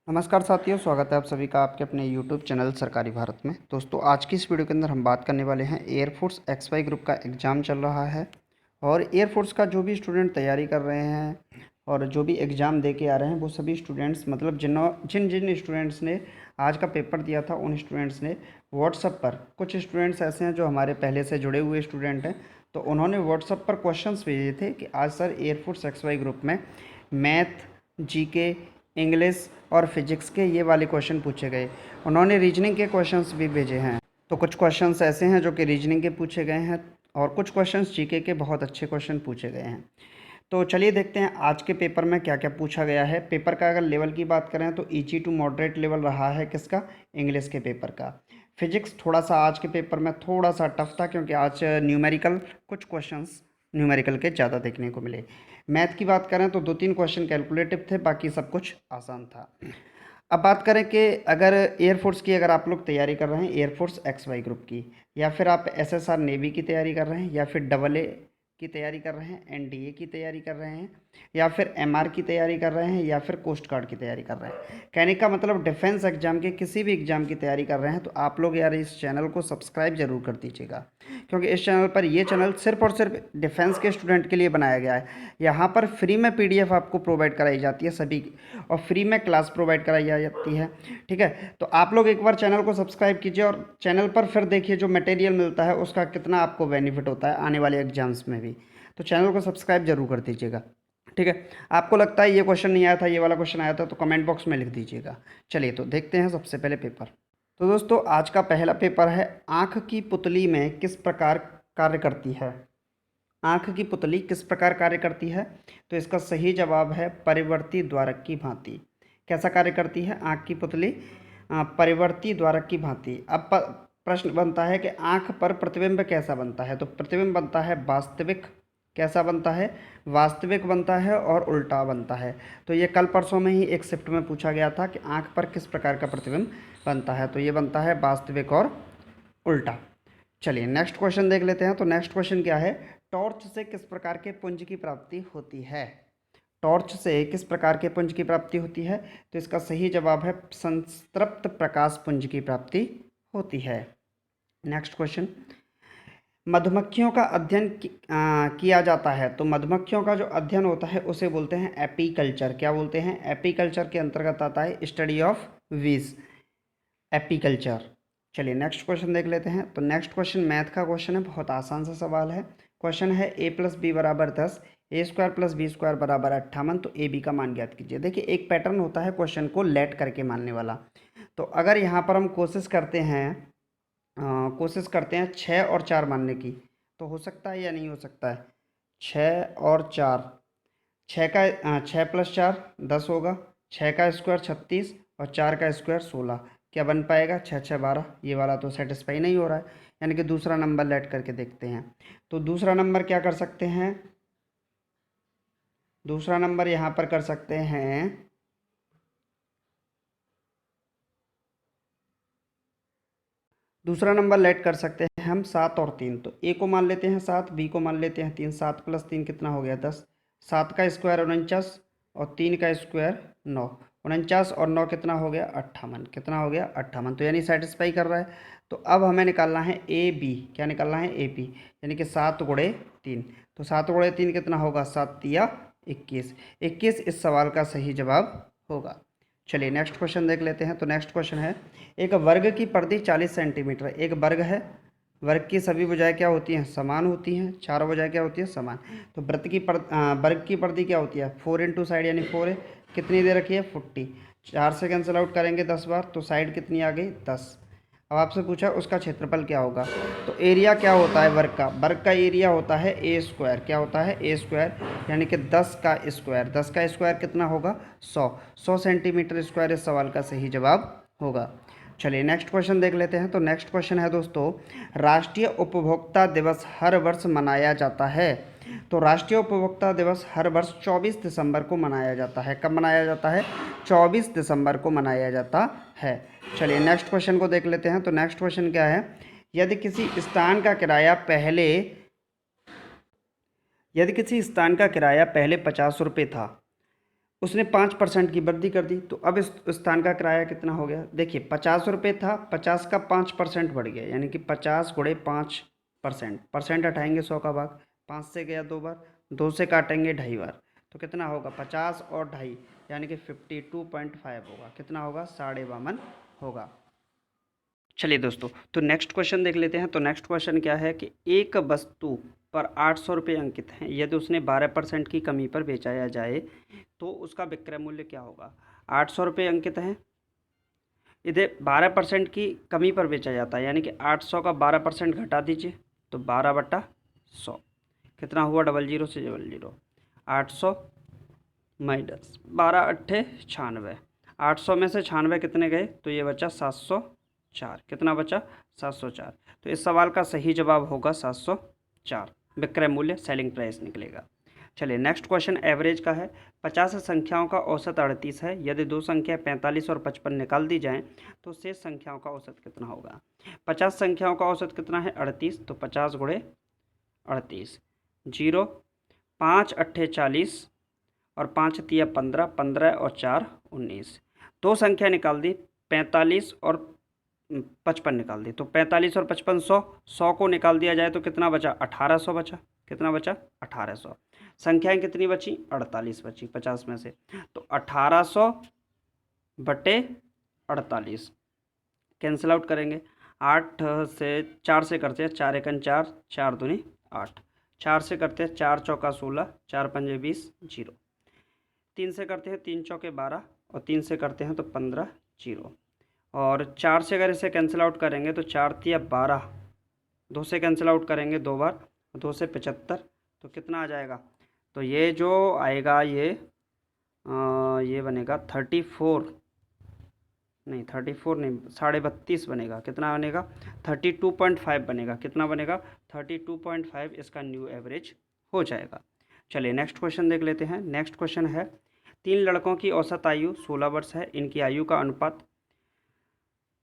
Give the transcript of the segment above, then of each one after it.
नमस्कार साथियों, स्वागत है आप सभी का आपके अपने यूट्यूब चैनल सरकारी भारत में। दोस्तों, आज की इस वीडियो के अंदर हम बात करने वाले हैं एयरफोर्स XY ग्रुप का एग्ज़ाम चल रहा है और एयरफोर्स का जो भी स्टूडेंट तैयारी कर रहे हैं और जो भी एग्ज़ाम दे के आ रहे हैं वो सभी स्टूडेंट्स मतलब जिन जिन स्टूडेंट्स ने आज का पेपर दिया था उन स्टूडेंट्स ने व्हाट्सएप पर, कुछ स्टूडेंट्स ऐसे हैं जो हमारे पहले से जुड़े हुए स्टूडेंट हैं, तो उन्होंने व्हाट्सएप पर क्वेश्चंस भेजे थे कि आज सर एयरफोर्स XY ग्रुप में मैथ, जीके, इंग्लिश और फिजिक्स के ये वाले क्वेश्चन पूछे गए। उन्होंने रीजनिंग के क्वेश्चंस भी भेजे हैं। तो कुछ क्वेश्चंस ऐसे हैं जो कि रीजनिंग के पूछे गए हैं और कुछ क्वेश्चंस जीके के बहुत अच्छे क्वेश्चन पूछे गए हैं। तो चलिए देखते हैं आज के पेपर में क्या क्या पूछा गया है। पेपर का अगर लेवल की बात करें तो ईजी टू मॉडरेट लेवल रहा है किसका, इंग्लिश के पेपर का। फिजिक्स थोड़ा सा आज के पेपर में थोड़ा सा टफ था क्योंकि आज न्यूमेरिकल कुछ क्वेश्चंस न्यूमेरिकल के ज़्यादा देखने को मिले। मैथ की बात करें तो 2-3 क्वेश्चन कैलकुलेटिव थे, बाकी सब कुछ आसान था। अब बात करें कि अगर एयरफोर्स की अगर आप लोग तैयारी कर रहे हैं एयरफोर्स XY ग्रुप की, या फिर आप SSR नेवी की तैयारी कर रहे हैं, या फिर AA की तैयारी कर रहे हैं, NDA की तैयारी कर रहे हैं, या फिर MR की तैयारी कर रहे हैं, या फिर कोस्ट गार्ड की तैयारी कर रहे हैं, कहने का मतलब डिफेंस एग्जाम के किसी भी एग्जाम की तैयारी कर रहे हैं, तो आप लोग यार इस चैनल को सब्सक्राइब जरूर कर दीजिएगा। क्योंकि इस चैनल पर ये चैनल सिर्फ और सिर्फ डिफेंस के स्टूडेंट के लिए बनाया गया है। यहाँ पर फ्री में PDF आपको प्रोवाइड कराई जाती है सभी की, और फ्री में क्लास प्रोवाइड कराई जाती है। ठीक है, तो आप लोग एक बार चैनल को सब्सक्राइब कीजिए और चैनल पर फिर देखिए जो मटेरियल मिलता है उसका कितना आपको बेनिफिट होता है आने वाले एग्जाम्स में भी। तो चैनल को सब्सक्राइब जरूर कर दीजिएगा। ठीक है, आपको लगता है ये क्वेश्चन नहीं आया था, ये वाला क्वेश्चन आया था, तो कमेंट बॉक्स में लिख दीजिएगा। चलिए तो देखते हैं सबसे पहले पेपर। तो दोस्तों, आज का पहला पेपर है, आँख की पुतली में किस प्रकार कार्य करती है। आँख की पुतली किस प्रकार कार्य करती है? तो इसका सही जवाब है परिवर्ती द्वारक की भांति। कैसा कार्य करती है आँख की पुतली? परिवर्ती द्वारक की भांति। अब प्रश्न बनता है कि आँख पर प्रतिबिंब कैसा बनता है? तो प्रतिबिंब बनता है वास्तविक। कैसा बनता है? वास्तविक बनता है और उल्टा बनता है। तो ये कल परसों में ही एक शिफ्ट में पूछा गया था कि आँख पर किस प्रकार का प्रतिबिंब बनता है, तो ये बनता है वास्तविक और उल्टा। चलिए नेक्स्ट क्वेश्चन देख लेते हैं। तो नेक्स्ट क्वेश्चन क्या है, टॉर्च से किस प्रकार के पुंज की प्राप्ति होती है? टॉर्च से किस प्रकार के पुंज की प्राप्ति होती है? तो इसका सही जवाब है संतृप्त प्रकाश पुंज की प्राप्ति होती है। नेक्स्ट क्वेश्चन, मधुमक्खियों का अध्ययन किया जाता है, तो मधुमक्खियों का जो अध्ययन होता है उसे बोलते हैं एपीकल्चर। क्या बोलते हैं? एपीकल्चर के अंतर्गत आता है स्टडी ऑफ वीज, एपीकल्चर। चलिए नेक्स्ट क्वेश्चन देख लेते हैं। तो नेक्स्ट क्वेश्चन मैथ का क्वेश्चन है, बहुत आसान सा सवाल है। क्वेश्चन है a+b बराबर 10, a² + b² बराबर 58, तो ab का मान ज्ञात कीजिए। देखिए एक पैटर्न होता है क्वेश्चन को लेट करके मानने वाला। तो अगर यहाँ पर हम कोशिश करते हैं 6 और 4 मानने की, तो हो सकता है या नहीं हो सकता है? 6 और 4, 6 + 4 10 होगा, 6 का स्क्वायर 36 और 4 का स्क्वायर 16। क्या बन पाएगा? 6 6 12। ये वाला तो सेटिस्फाई नहीं हो रहा है, यानी कि दूसरा नंबर लेट करके देखते हैं। तो दूसरा नंबर क्या कर सकते हैं? दूसरा नंबर यहाँ पर कर सकते हैं, दूसरा नंबर लेट कर सकते हैं हम 7 और 3। तो ए को मान लेते हैं 7, बी को मान लेते हैं 3। 7 + 3 कितना हो गया? 10। 7 का स्क्वायर 49 और 3 का स्क्वायर 9। 49 और 9 कितना हो गया? 58। कितना हो गया? 58। तो यानी सेटिस्फाई कर रहा है। तो अब हमें निकालना है ए बी। क्या निकालना है? ए बी, यानी कि 7 × 3। तो 7 × 3 कितना होगा? 7 × 21। 21 इस सवाल का सही जवाब होगा। चलिए नेक्स्ट क्वेश्चन देख लेते हैं। तो नेक्स्ट क्वेश्चन है, एक वर्ग की परिधि 40 सेंटीमीटर। एक वर्ग है, वर्ग की सभी भुजाएं क्या होती हैं? समान होती हैं। चारों भुजाएं क्या होती हैं? समान। तो वर्ग की परिधि क्या होती है? 4 × साइड यानी 4 है। कितनी दे रखी है? 40। 4 से कैंसिल आउट करेंगे 10 बार, तो साइड कितनी आ गई? 10। अब आपसे पूछा उसका क्षेत्रफल क्या होगा। तो एरिया क्या होता है वर्ग का एरिया होता है A²। क्या होता है? A², यानी कि 10 का स्क्वायर। 10 का स्क्वायर कितना होगा? 100। 100 सेंटीमीटर स्क्वायर इस सवाल का सही जवाब होगा। चलिए नेक्स्ट क्वेश्चन देख लेते हैं। तो नेक्स्ट क्वेश्चन है दोस्तों, राष्ट्रीय उपभोक्ता दिवस हर वर्ष मनाया जाता है। तो राष्ट्रीय उपभोक्ता दिवस हर वर्ष 24 दिसंबर को मनाया जाता है। कब मनाया जाता है? 24 दिसंबर को मनाया जाता है। चलिए नेक्स्ट क्वेश्चन को देख लेते हैं। तो नेक्स्ट क्वेश्चन क्या है, यदि किसी स्थान का किराया पहले यदि किसी स्थान का किराया पहले 50 रुपये था, उसने 5% की वृद्धि कर दी, तो अब इस स्थान का किराया कितना हो गया? देखिए 50 रुपये था, 50 का 5% बढ़ गया, यानी कि 50 गुणे 5%, परसेंट हटाएंगे 100 का भाग, 5 से गया 2 बार, 2 से काटेंगे 2.5 बार, तो कितना होगा? 50 और 2.5 यानी कि 52.5 होगा। कितना होगा? 52.5 होगा। चलिए दोस्तों, तो नेक्स्ट क्वेश्चन देख लेते हैं। तो नेक्स्ट क्वेश्चन क्या है कि एक वस्तु पर 800 रुपये अंकित हैं, यदि उसने 12% की कमी पर बेचाया जाए तो उसका विक्रय मूल्य क्या होगा? 800 रुपये अंकित हैं, इधर 12% की कमी पर बेचा जाता है, यानी कि 800 का 12% घटा दीजिए तो 12/100 कितना हुआ? 00 से 00, 800 माइनस 12×8 96, 800 में से 96 कितने गए? तो ये बचा 704। कितना बचा? 704। तो इस सवाल का सही जवाब होगा 704, विक्रय मूल्य सेलिंग प्राइस निकलेगा। चलिए नेक्स्ट क्वेश्चन एवरेज का है। 50 संख्याओं का औसत 38 है, यदि दो संख्या 45 और 55 निकाल दी जाएं तो शेष संख्याओं का औसत कितना होगा? 50 संख्याओं का औसत कितना है? 38, तो 50 गुणे 38, 0, 5×8 40 और 5 तिया 15, 15 और 4 19। दो संख्या निकाल दी, 45 और 55 निकाल दी, तो 45 और 55 100, 100 को निकाल दिया जाए तो कितना बचा? 1800 बचा। कितना बचा? 1800। संख्याएं कितनी बची? 48 बची 50 में से, तो 1800 बटे 48 कैंसिल आउट करेंगे। 8 से 4 से करते हैं, 4 एकन 4, 4 दूनी 8, 4 से करते हैं 4 चौका 16, 4 पंजे 20, 0, 3 से करते हैं 3 चौके 12 और 3 से करते हैं तो 15, 0, और 4 से अगर इसे कैंसिल आउट करेंगे तो 4 तिया 12, 2 से कैंसिल आउट करेंगे 2 बार, 2 से 75, तो कितना आ जाएगा? तो ये जो आएगा ये बनेगा 34, नहीं 34 नहीं, 32.5 बनेगा। कितना बनेगा? 32.5 बनेगा। कितना बनेगा? 32.5 इसका न्यू एवरेज हो जाएगा। चलिए नेक्स्ट क्वेश्चन देख लेते हैं। नेक्स्ट क्वेश्चन है, 3 लड़कों की औसत आयु 16 वर्ष है, इनकी आयु का अनुपात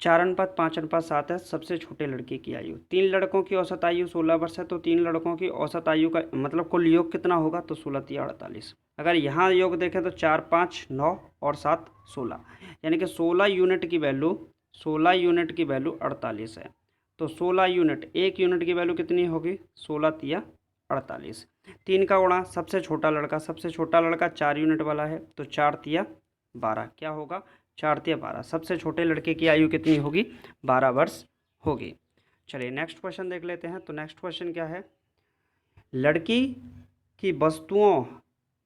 4:5:7 है, सबसे छोटे लड़के की आयु। 3 लड़कों की औसत आयु 16 वर्ष है, तो 3 लड़कों की औसत आयु का मतलब कुल योग कितना होगा? तो 16 तिया 48। अगर यहाँ योग देखें तो 4 5 9 और 7 16, यानी कि 16 यूनिट की वैल्यू 48 है। तो 16 यूनिट, 1 यूनिट की वैल्यू कितनी होगी? 16 तिया 48। 3 का गुणा सबसे छोटा लड़का 4 यूनिट वाला है, तो 4 तिया 12 क्या होगा? 4 तिया 12। सबसे छोटे लड़के की आयु कितनी होगी? 12 वर्ष होगी। चलिए नेक्स्ट क्वेश्चन देख लेते हैं। तो नेक्स्ट क्वेश्चन क्या है, लड़की की वस्तुओं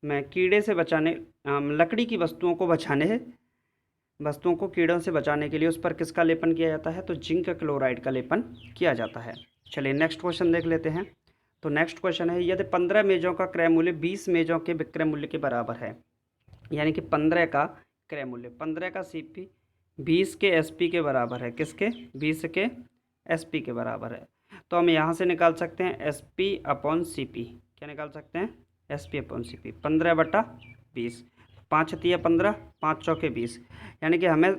में कीड़े से बचाने लकड़ी की वस्तुओं को कीड़ों से बचाने के लिए उस पर किसका लेपन किया जाता है? तो जिंक क्लोराइड का लेपन किया जाता है। चलिए नेक्स्ट क्वेश्चन देख लेते हैं। तो नेक्स्ट क्वेश्चन है, यदि 15 मेज़ों का क्रय मूल्य 20 मेज़ों के विक्रय मूल्य के बराबर है, यानी कि 15 का क्रय मूल्य, 15 का सीपी 20 के एसपी के बराबर है। किसके? 20 के एसपी के बराबर है। तो हम यहाँ से निकाल सकते हैं एसपी अपॉन सीपी। क्या निकाल सकते हैं? एसपी अपॉन सीपी, 15/20, 5 तिया 15, 5 चौके 20, यानी कि हमें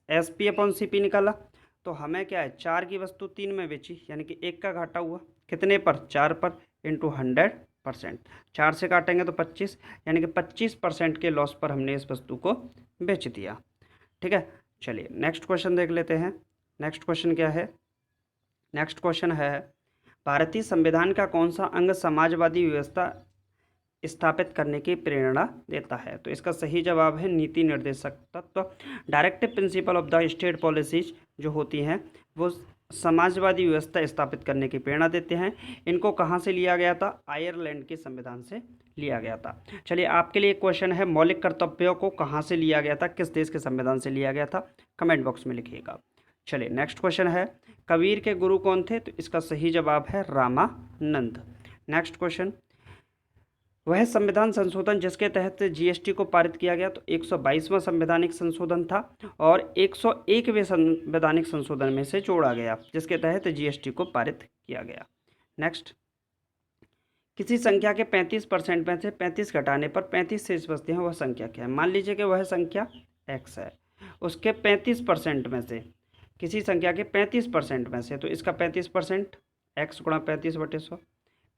एसपी अपॉन सीपी निकाला तो हमें क्या है? 4 की वस्तु 3 में बेची, यानी कि 1 का घाटा हुआ। कितने पर? 4 पर, इंटू 100%, 4 से काटेंगे तो 25, यानी कि 25% के लॉस पर हमने इस वस्तु को बेच दिया। ठीक है, चलिए नेक्स्ट क्वेश्चन देख लेते हैं। नेक्स्ट क्वेश्चन क्या है? नेक्स्ट क्वेश्चन है, भारतीय संविधान का कौन सा अंग समाजवादी व्यवस्था स्थापित करने की प्रेरणा देता है? तो इसका सही जवाब है नीति निर्देशक तत्व। Directive principle of the state policies जो होती हैं वो समाजवादी व्यवस्था स्थापित करने की प्रेरणा देते हैं। इनको कहाँ से लिया गया था? आयरलैंड के संविधान से लिया गया था। चलिए आपके लिए क्वेश्चन है, मौलिक कर्तव्यों को कहाँ से लिया गया था, किस देश के संविधान से लिया गया था? कमेंट बॉक्स में लिखिएगा। चलिए नेक्स्ट क्वेश्चन है, कबीर के गुरु कौन थे? तो इसका सही जवाब है रामानंद। नेक्स्ट क्वेश्चन, वह संविधान संशोधन जिसके तहत जीएसटी को पारित किया गया, तो 122वां संवैधानिक संशोधन था और 101वें संवैधानिक संशोधन में से जोड़ा गया जिसके तहत जीएसटी को पारित किया गया। नेक्स्ट, किसी संख्या के 35% में से 35 घटाने पर 35 शेष बचते हैं, वह संख्या क्या है? मान लीजिए कि वह संख्या x है, उसके 35% में से, किसी संख्या के 35% में से, तो इसका 35% x गुणा 35/100,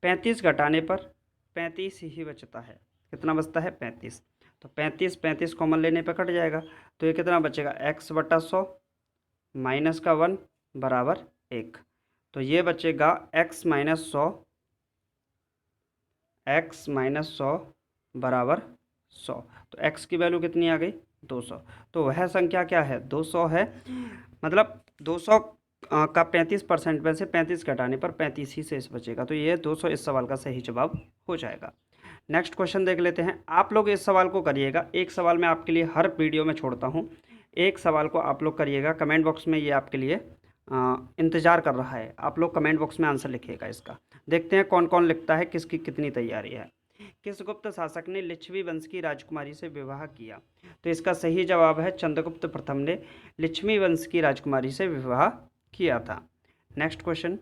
35 घटाने पर 35 ही बचता है। कितना बचता है? 35। तो 35 कॉमन लेने पे कट जाएगा, तो ये कितना बचेगा, x/100 माइनस का 1 बराबर 1। तो ये बचेगा x माइनस 100 बराबर 100। तो x की वैल्यू कितनी आ गई, 200। तो वह संख्या क्या है, 200 है। मतलब 200 का 35% में से 35 घटाने पर 35 ही शेष बचेगा। तो ये 200 इस सवाल का सही जवाब हो जाएगा। नेक्स्ट क्वेश्चन देख लेते हैं। आप लोग इस सवाल को करिएगा, एक सवाल मैं आपके लिए हर वीडियो में छोड़ता हूँ, एक सवाल को आप लोग करिएगा। कमेंट बॉक्स में ये आपके लिए इंतज़ार कर रहा है। आप लोग कमेंट बॉक्स में आंसर लिखिएगा इसका। देखते हैं कौन कौन लिखता है, किसकी कितनी तैयारी है। किस गुप्त शासक ने लिच्छवी वंश की राजकुमारी से विवाह किया? तो इसका सही जवाब है चंद्रगुप्त प्रथम ने लिच्छवी वंश की राजकुमारी से विवाह किया था। नेक्स्ट क्वेश्चन,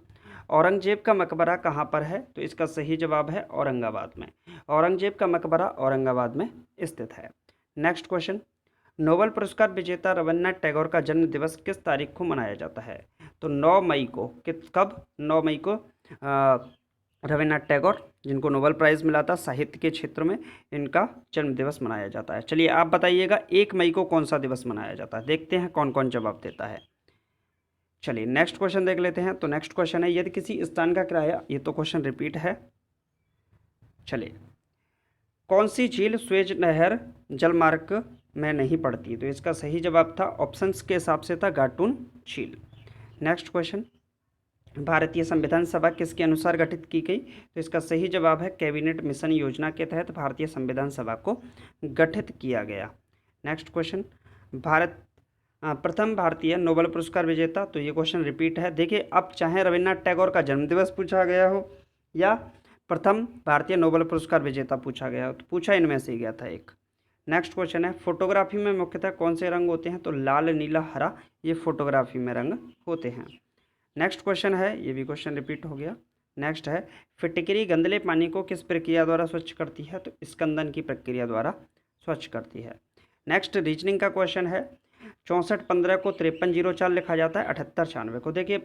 औरंगजेब का मकबरा कहाँ पर है? तो इसका सही जवाब है औरंगाबाद में। औरंगजेब का मकबरा औरंगाबाद में स्थित है। नेक्स्ट क्वेश्चन, नोबेल पुरस्कार विजेता रविन्द्रनाथ टैगोर का जन्म दिवस किस तारीख को मनाया जाता है? तो 9 मई को। कब? 9 मई को रविन्द्रनाथ टैगोर, जिनको नोबेल प्राइज़ मिला था साहित्य के क्षेत्र में, इनका जन्म दिवस मनाया जाता है। चलिए आप बताइएगा 1 मई को कौन सा दिवस मनाया जाता है? देखते हैं कौन कौन जवाब देता है। चलिए नेक्स्ट क्वेश्चन देख लेते हैं। तो नेक्स्ट क्वेश्चन है, यदि किसी स्थान का किराया, ये तो क्वेश्चन रिपीट है। चलिए, कौन सी झील स्वेज नहर जलमार्ग में नहीं पड़ती? तो इसका सही जवाब था, ऑप्शंस के हिसाब से था, गाटून झील। नेक्स्ट क्वेश्चन, भारतीय संविधान सभा किसके अनुसार गठित की गई? तो इसका सही जवाब है, कैबिनेट मिशन योजना के तहत भारतीय संविधान सभा को गठित किया गया। नेक्स्ट क्वेश्चन, प्रथम भारतीय नोबेल पुरस्कार विजेता, तो ये क्वेश्चन रिपीट है। देखिए, अब चाहे रविन्द्रनाथ टैगोर का जन्मदिवस पूछा गया हो या प्रथम भारतीय नोबेल पुरस्कार विजेता पूछा गया हो, तो पूछा इनमें से ही गया था एक। नेक्स्ट क्वेश्चन है, फोटोग्राफी में मुख्यतः कौन से रंग होते हैं? तो लाल, नीला, हरा, ये फोटोग्राफी में रंग होते हैं। नेक्स्ट क्वेश्चन है, ये भी क्वेश्चन रिपीट हो गया। नेक्स्ट है, फिटकरी गंदले पानी को किस प्रक्रिया द्वारा स्वच्छ करती है? तो स्कंदन की प्रक्रिया द्वारा स्वच्छ करती है। नेक्स्ट रीजनिंग का क्वेश्चन है, 6415 को 5304 लिखा जाता है, 7896 को। देखिए,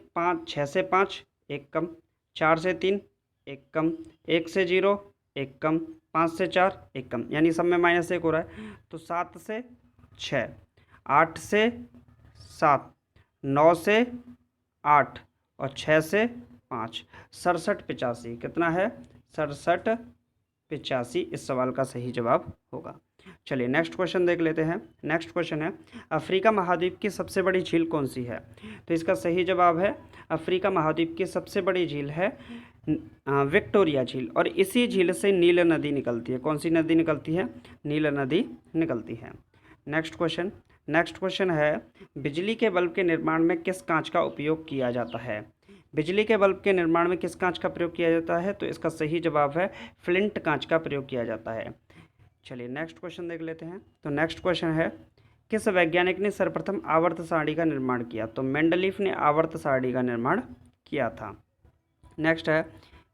6 से 5 एक कम, 4 से 3 एक कम, 1 से 0 एक कम, 5 से 4 एक कम, यानी सब में -1 हो रहा है। तो 7 से 6, 8 से 7, 9 से 8 और 6 से 5, 6785 कितना है? 6785 इस सवाल का सही जवाब होगा। चलिए नेक्स्ट क्वेश्चन देख लेते हैं। नेक्स्ट क्वेश्चन है, अफ्रीका महाद्वीप की सबसे बड़ी झील कौन सी है? तो इसका सही जवाब है, अफ्रीका महाद्वीप की सबसे बड़ी झील है विक्टोरिया झील, और इसी झील से नील नदी निकलती है। कौन सी नदी निकलती है? नील नदी निकलती है। नेक्स्ट क्वेश्चन है, बिजली के बल्ब के निर्माण में किस कांच का उपयोग किया जाता है? बिजली के बल्ब के निर्माण में किस कांच का प्रयोग किया जाता है? तो इसका सही जवाब है, फ्लिंट कांच का प्रयोग किया जाता है। चलिए नेक्स्ट क्वेश्चन देख लेते हैं। तो नेक्स्ट क्वेश्चन है, किस वैज्ञानिक ने सर्वप्रथम आवर्त सारणी का निर्माण किया? तो मेंडलीफ ने आवर्त सारणी का निर्माण किया था। नेक्स्ट है,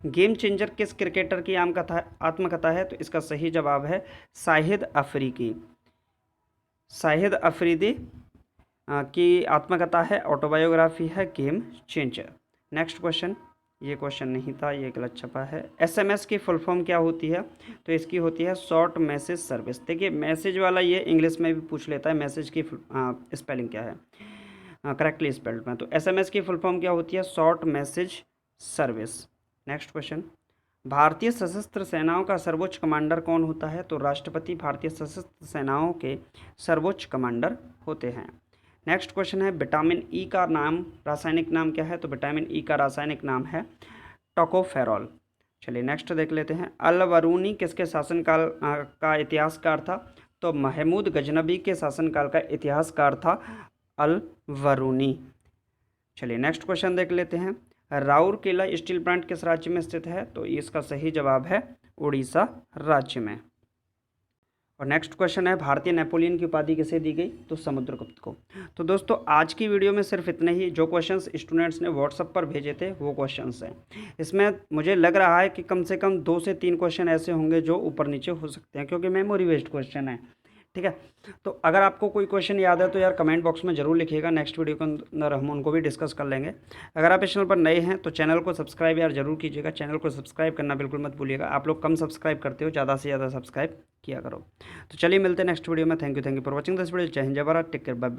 गेम चेंजर किस क्रिकेटर की आत्मकथा है? तो इसका सही जवाब है, शाहिद अफरीदी। शाहिद अफरीदी की आत्मकथा है, ऑटोबायोग्राफी है गेम चेंजर। नेक्स्ट क्वेश्चन, ये क्वेश्चन नहीं था, ये गलत छपा है। SMS की फुल फॉर्म क्या होती है? तो इसकी होती है शॉर्ट मैसेज सर्विस। देखिए, मैसेज वाला ये इंग्लिश में भी पूछ लेता है, मैसेज की स्पेलिंग क्या है करेक्टली स्पेल्ड में। तो SMS की फुल फॉर्म क्या होती है? Short message service. Next question, भारतीय सशस्त्र सेनाओं का सर्वोच्च कमांडर कौन होता है? तो राष्ट्रपति भारतीय सशस्त्र सेनाओं के सर्वोच्च कमांडर होते हैं। नेक्स्ट क्वेश्चन है, विटामिन ई का रासायनिक नाम क्या है? तो विटामिन ई का रासायनिक नाम है टोकोफेरॉल। चलिए नेक्स्ट देख लेते हैं, अल बरूनी किसके शासनकाल का इतिहासकार था? तो महमूद गजनबी के शासनकाल का इतिहासकार था अल बरूनी। चलिए नेक्स्ट क्वेश्चन देख लेते हैं, राउरकेला स्टील प्लांट किस राज्य में स्थित है? तो इसका सही जवाब है उड़ीसा राज्य में। और नेक्स्ट क्वेश्चन है, भारतीय नेपोलियन की उपाधि किसे दी गई? तो समुद्रगुप्त को। तो दोस्तों आज की वीडियो में सिर्फ इतना ही। जो क्वेश्चंस स्टूडेंट्स ने व्हाट्सएप पर भेजे थे वो क्वेश्चंस हैं। इसमें मुझे लग रहा है कि कम से कम 2 से 3 क्वेश्चन ऐसे होंगे जो ऊपर नीचे हो सकते हैं, क्योंकि मेमोरी बेस्ड क्वेश्चन है। ठीक है। तो अगर आपको कोई क्वेश्चन याद है तो यार कमेंट बॉक्स में ज़रूर लिखिएगा, नेक्स्ट वीडियो के अंदर हम उनको भी डिस्कस कर लेंगे। अगर आप इस चैनल पर नए हैं तो चैनल को सब्सक्राइब यार ज़रूर कीजिएगा, चैनल को सब्सक्राइब करना बिल्कुल मत भूलिएगा। आप लोग कम सब्सक्राइब करते हो, ज़्यादा से ज़्यादा सब्सक्राइब किया करो। तो चलिए मिलते हैं नेक्स्ट वीडियो में। Thank you for watching this video. जय हिंद, जय Bharat, take care, bye bye.